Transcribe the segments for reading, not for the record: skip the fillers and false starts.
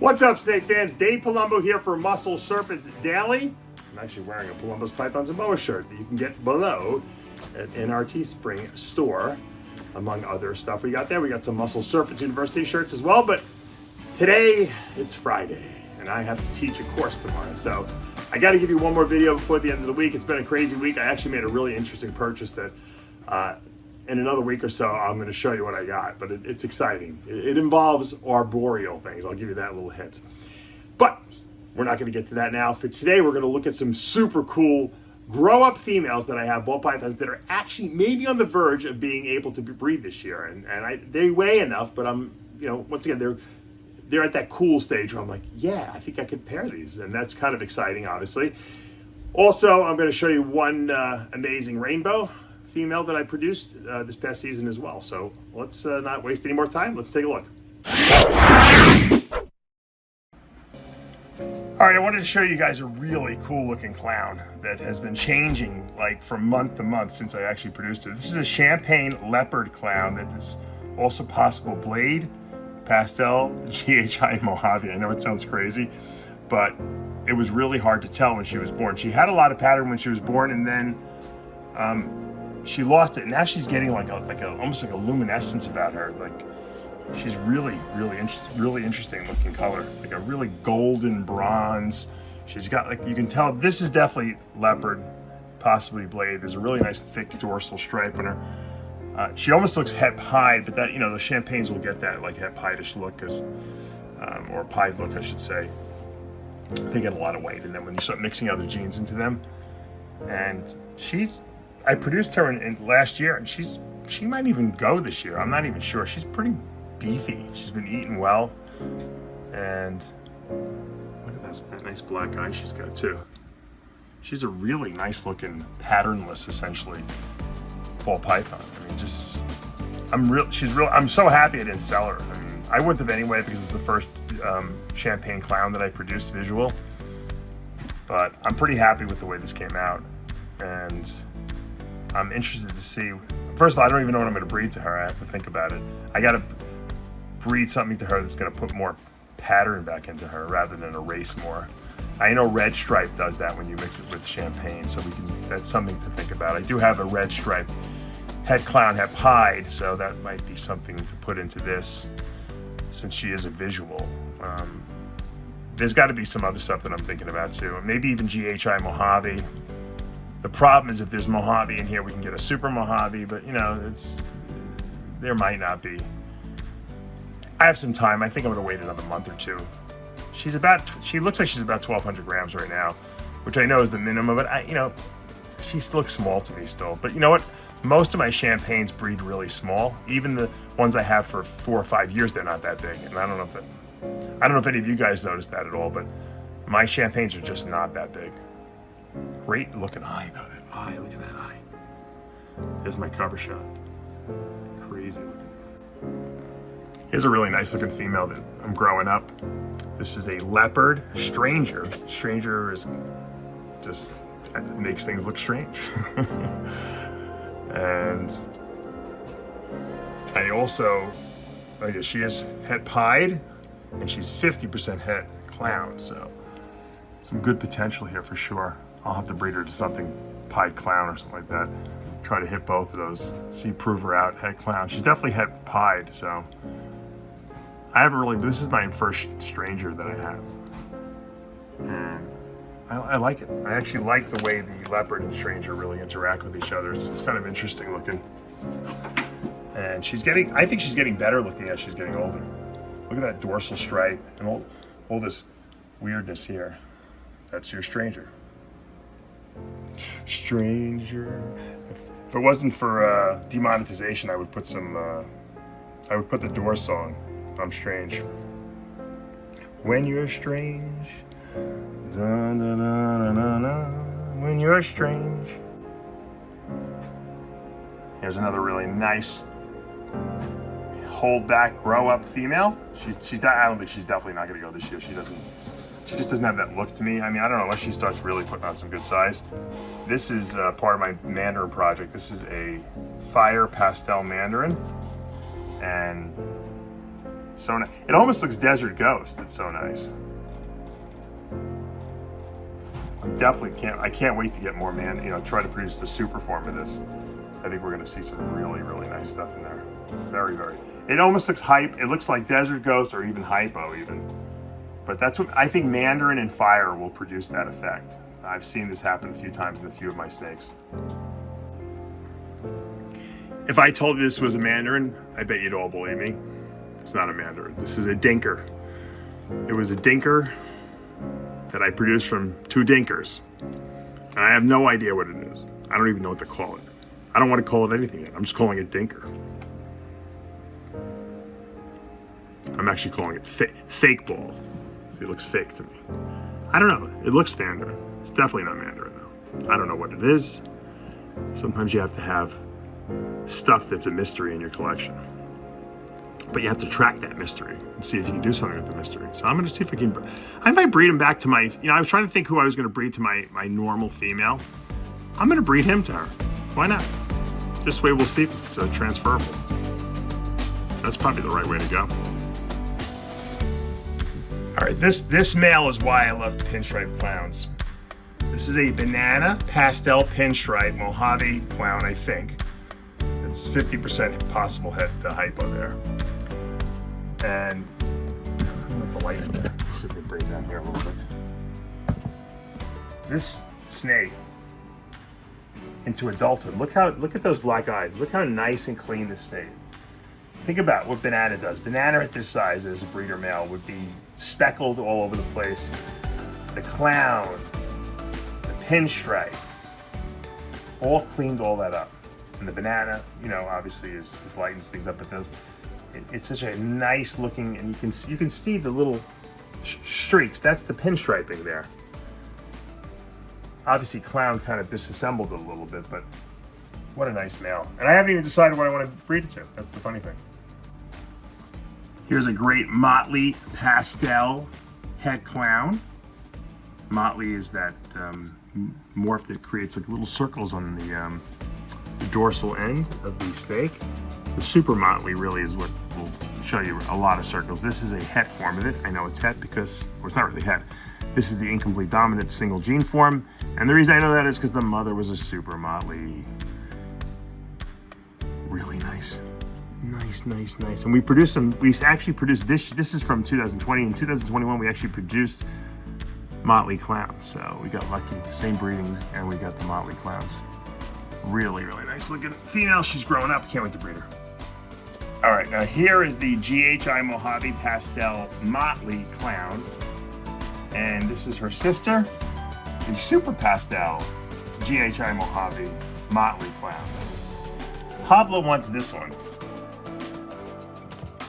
What's up, snake fans? Dave Palumbo here for Muscle Serpents Daily. I'm actually wearing a Palumbo's Pythons and Boa shirt that you can get below in our Teespring store, among other stuff we got there. We got some Muscle Serpents University shirts as well, but today it's Friday and I have to teach a course tomorrow. So I got to give you one more video before the end of the week. It's been a crazy week. I actually made a really interesting purchase that in another week or so, I'm going to show you what I got, but it's exciting. It involves arboreal things. I'll give you that little hint. But we're not going to get to that now. For today, we're going to look at some super cool grow-up females that I have, ball pythons, that are actually maybe on the verge of being able to breed this year. And they weigh enough, but I'm, once again, they're at that cool stage where I'm like, yeah, I think I could pair these. And that's kind of exciting, obviously. Also, I'm going to show you one amazing rainbow female that I produced this past season as well. So let's not waste any more time. Let's take a look. All right, I wanted to show you guys a really cool looking clown that has been changing like from month to month since I actually produced it. This is a champagne leopard clown that is also possible blade, pastel, GHI, Mojave. I know it sounds crazy, but it was really hard to tell when she was born. She had a lot of pattern when she was born, and then she lost it. Now she's getting almost like a luminescence about her. Like she's really interesting looking color, like a really golden bronze. She's got, like, you can tell this is definitely leopard, possibly blade. There's a really nice thick dorsal stripe on her. She almost looks het pied, but that, the champagnes will get that like het pied-ish look, or pied look, I should say. They get a lot of weight, and then when you start mixing other genes into them, and I produced her in last year, and she might even go this year. I'm not even sure. She's pretty beefy. She's been eating well, and look at that nice black eye she's got too. She's a really nice looking patternless, essentially, ball python. I mean, I'm so happy I didn't sell her. I mean, I wouldn't have anyway because it was the first champagne clown that I produced visual, but I'm pretty happy with the way this came out, and I'm interested to see. First of all, I don't even know what I'm going to breed to her. I have to think about it. I got to breed something to her that's going to put more pattern back into her rather than erase more. I know red stripe does that when you mix it with champagne, so that's something to think about. I do have a red stripe het clown, het pied, so that might be something to put into this since she is a visual. There's got to be some other stuff that I'm thinking about too. Maybe even GHI Mojave. The problem is if there's Mojave in here, we can get a super Mojave, but there might not be. I have some time. I think I'm gonna wait another month or two. She looks like she's about 1,200 grams right now, which I know is the minimum, but she looks small to me still. But you know what? Most of my champagnes breed really small. Even the ones I have for 4 or 5 years, they're not that big. And I don't know if any of you guys noticed that at all, but my champagnes are just not that big. Great looking eye though, that eye, look at that eye. Here's my cover shot. Crazy looking. Here's a really nice looking female that I'm growing up. This is a leopard stranger. Stranger is just makes things look strange. And I also, I guess she is het pied, and she's 50% het clown, so some good potential here for sure. I'll have to breed her to something pied clown or something like that. Try to hit both of those. See, prove her out. Het clown. She's definitely het pied, so I haven't really. This is my first stranger that I have, and I like it. I actually like the way the leopard and stranger really interact with each other. It's kind of interesting looking, and I think she's getting better looking as she's getting older. Look at that dorsal stripe and all this weirdness here. That's your stranger. Stranger. If it wasn't for demonetization, I would put the Doors song, I'm Strange. When you're strange, dun, dun, dun, dun, dun, when you're strange. Here's another really nice hold back, grow up female. I don't think she's definitely not gonna go this year. She just doesn't have that look to me. I mean, I don't know, unless she starts really putting on some good size. This is part of my Mandarin project. This is a fire pastel Mandarin, and So nice. It almost looks Desert Ghost. It's so nice. I can't wait to get more, try to produce the super form of this. I think we're gonna see some really, really nice stuff in there. Very, very. It almost looks it looks like Desert Ghost or even hypo even. But that's what I think. Mandarin and fire will produce that effect. I've seen this happen a few times in a few of my snakes. If I told you this was a Mandarin, I bet you'd all believe me. It's not a Mandarin. This is a dinker. It was a dinker that I produced from 2 dinkers. And I have no idea what it is. I don't even know what to call it. I don't want to call it anything yet. I'm just calling it dinker. I'm actually calling it fake ball. See, it looks fake to me. I don't know. It looks Mandarin. It's definitely not Mandarin though. I don't know what it is. Sometimes you have to have stuff that's a mystery in your collection. But you have to track that mystery and see if you can do something with the mystery. So I'm going to see if I might breed him back to my, I was trying to think who I was going to breed to my normal female. I'm going to breed him to her. Why not? This way we'll see if it's transferable. That's probably the right way to go. All right, this male is why I love pinstripe clowns. This is a banana pastel pinstripe Mojave clown, I think. It's 50% possible head to hypo there. And I'm gonna put the light in there. Let's see if we can bring it down here a little bit. This snake into adulthood. Look at those black eyes. Look how nice and clean this snake. Think about what banana does. Banana at this size as a breeder male would be speckled all over the place. The clown, the pinstripe, all cleaned all that up. And the banana, obviously is lightens things up, but it's such a nice looking, and you can see the little streaks. That's the pinstriping there. Obviously, clown kind of disassembled it a little bit, but what a nice male. And I haven't even decided what I want to breed it to. That's the funny thing. Here's a great Motley pastel het clown. Motley is that morph that creates like little circles on the dorsal end of the snake. The super Motley really is what will show you a lot of circles. This is a het form of it. I know it's het because, or it's not really het. This is the incomplete dominant single gene form. And the reason I know that is because the mother was a super Motley. Really nice. Nice. And we produced some, we actually produced this is from 2020. In 2021, we actually produced Motley clowns. So we got lucky, same breedings, and we got the Motley clowns. Really nice looking female. She's growing up. Can't wait to breed her. All right, now here is the GHI Mojave Pastel Motley clown. And this is her sister, the Super Pastel GHI Mojave Motley clown. Pablo wants this one.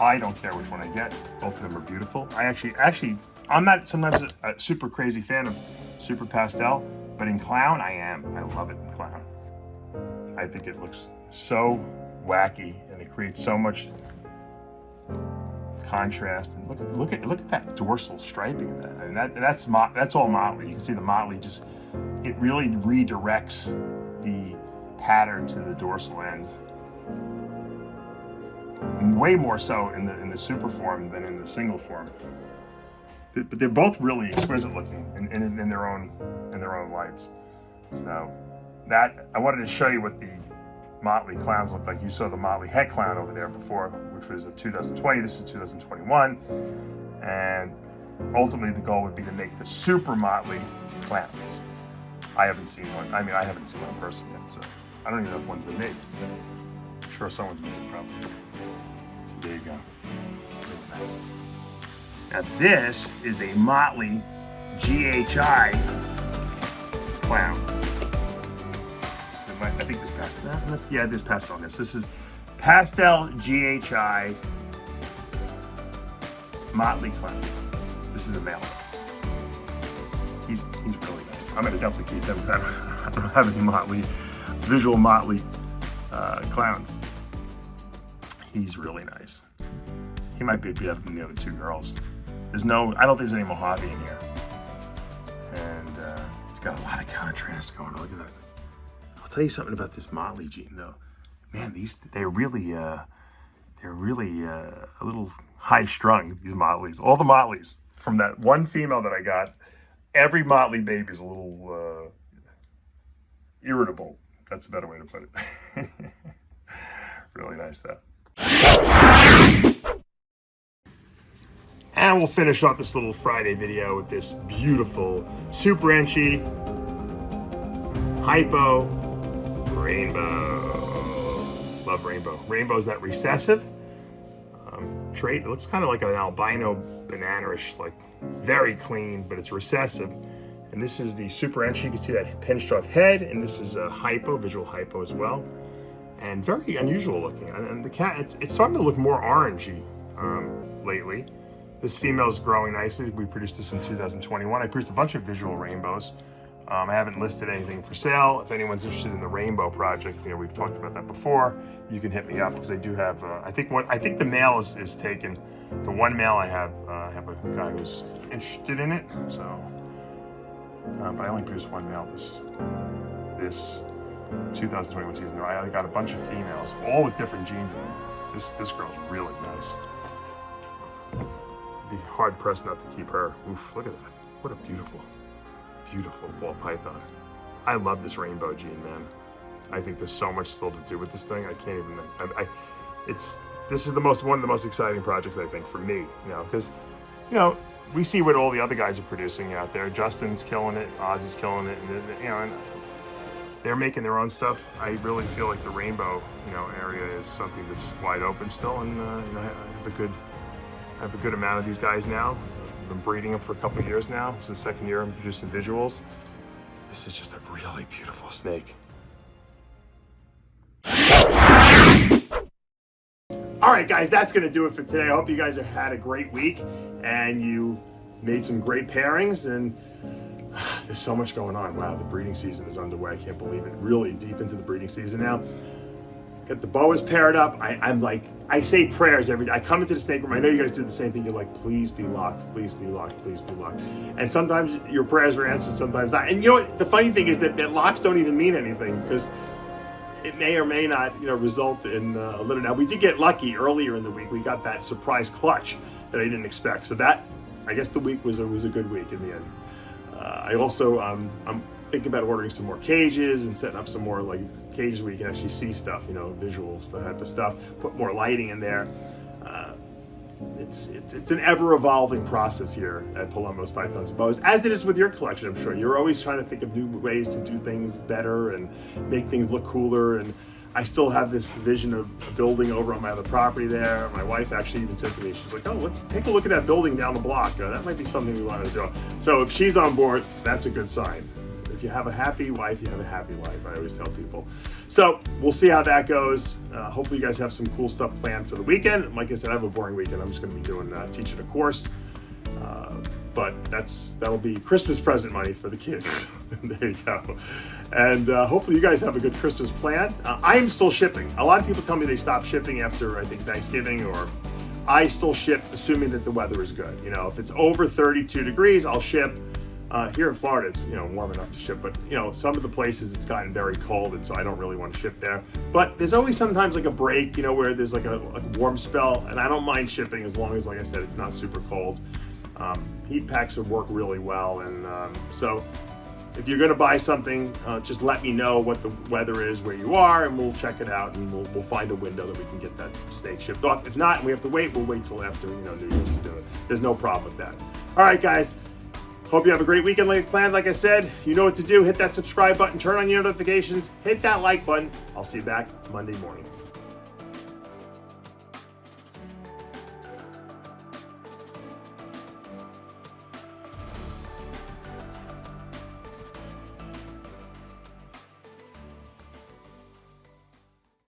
I don't care which one I get. Both of them are beautiful. I'm not sometimes a super crazy fan of Super Pastel, but in clown, I am. I love it in clown. I think it looks so wacky, and it creates so much contrast. And look at that dorsal striping in that. And that's all Motley. You can see the Motley it really redirects the pattern to the dorsal end. Way more so in the super form than in the single form. But they're both really exquisite looking in their own lights. So that I wanted to show you what the Motley clowns look like. You saw the Motley het clown over there before, which was a 2020. This is 2021, and ultimately the goal would be to make the super Motley clowns. I haven't seen one. I haven't seen one in person yet, so I don't even know if one's been made. I'm sure someone's made it probably. So there you go. Really nice. Now this is a Motley GHI clown. I think this passed. Yeah, this passed on this. This is Pastel GHI Motley clown. This is a male. He's really nice. I'm gonna definitely keep him. I don't have any visual Motley clowns. He's really nice. He might be better than the other two girls. I don't think there's any Mojave in here. And he's got a lot of contrast going on. Look at that. I'll tell you something about this Motley gene though. Man, they they're really a little high-strung, these Motleys. All the Motleys, from that one female that I got, every Motley baby is a little irritable. That's a better way to put it. Really nice though. And we'll finish off this little Friday video with this beautiful Super Enchy Hypo Rainbow. Love Rainbow. Rainbow's that recessive trait. It looks kind of like an albino banana-ish, like very clean, but it's recessive. And this is the Super Enchy. You can see that pinstripe head, and this is a hypo, visual hypo as well. And very unusual looking. And the cat, it's starting to look more orangey lately. This female is growing nicely. We produced this in 2021. I produced a bunch of visual rainbows. I haven't listed anything for sale. If anyone's interested in the rainbow project, you know, we've talked about that before. You can hit me up because I do have. I think the male is taken. The one male I have a guy who's interested in it. So, but I only produced one male this 2021 season. I got a bunch of females, all with different genes in them. This girl's really nice. Be hard pressed not to keep her. Oof, look at that. What a beautiful ball python. I love this rainbow gene, man. I think there's so much still to do with this thing. I can't even. This is one of the most exciting projects I think for me. You know, because we see what all the other guys are producing out there. Justin's killing it, Ozzy's killing it, and and they're making their own stuff. I really feel like the rainbow area is something that's wide open still, and I have a good amount of these guys now. I've been breeding them for a couple of years now. This is the second year I'm producing visuals. This is just a really beautiful snake. All right, guys, that's going to do it for today. I hope you guys have had a great week and you made some great pairings. And there's so much going on. Wow, the breeding season is underway. I can't believe it. Really deep into the breeding season now. Got the boas paired up. I'm like, I say prayers every day. I come into the snake room. I know you guys do the same thing. You're like, please be locked, please be locked, please be locked. And sometimes your prayers are answered, sometimes not. And you know what? The funny thing is that locks don't even mean anything because it may or may not, result in a litter. Now, we did get lucky earlier in the week. We got that surprise clutch that I didn't expect. So that, I guess the week was a good week in the end. I also, I'm thinking about ordering some more cages and setting up some more like cages where you can actually see stuff, visuals, that type of stuff, put more lighting in there. It's an ever-evolving process here at Palumbo's Pythons and Boas, as it is with your collection, I'm sure. You're always trying to think of new ways to do things better and make things look cooler. And I still have this vision of a building over on my other property there. My wife actually even said to me, she's like, oh, let's take a look at that building down the block. That might be something we want to do. So if she's on board, that's a good sign. If you have a happy wife, you have a happy life, I always tell people. So we'll see how that goes. Hopefully you guys have some cool stuff planned for the weekend. Like I said, I have a boring weekend. I'm just going to be doing teaching a course. But that'll be Christmas present money for the kids. There you go. And hopefully you guys have a good Christmas planned. I am still shipping. A lot of people tell me they stopped shipping after, I think, Thanksgiving, or I still ship assuming that the weather is good. If it's over 32 degrees, I'll ship. Here in Florida, it's warm enough to ship, but some of the places it's gotten very cold, and so I don't really want to ship there. But there's always sometimes like a break, where there's like a warm spell, and I don't mind shipping as long as, like I said, it's not super cold. Heat packs will work really well, and so if you're going to buy something, just let me know what the weather is where you are, and we'll check it out, and we'll find a window that we can get that snake shipped off. If not, and we have to wait, we'll wait till after New Year's to do it. There's no problem with that. All right, guys. Hope you have a great weekend like planned. Like I said, you know what to do. Hit that subscribe button, turn on your notifications, hit that like button. I'll see you back Monday morning.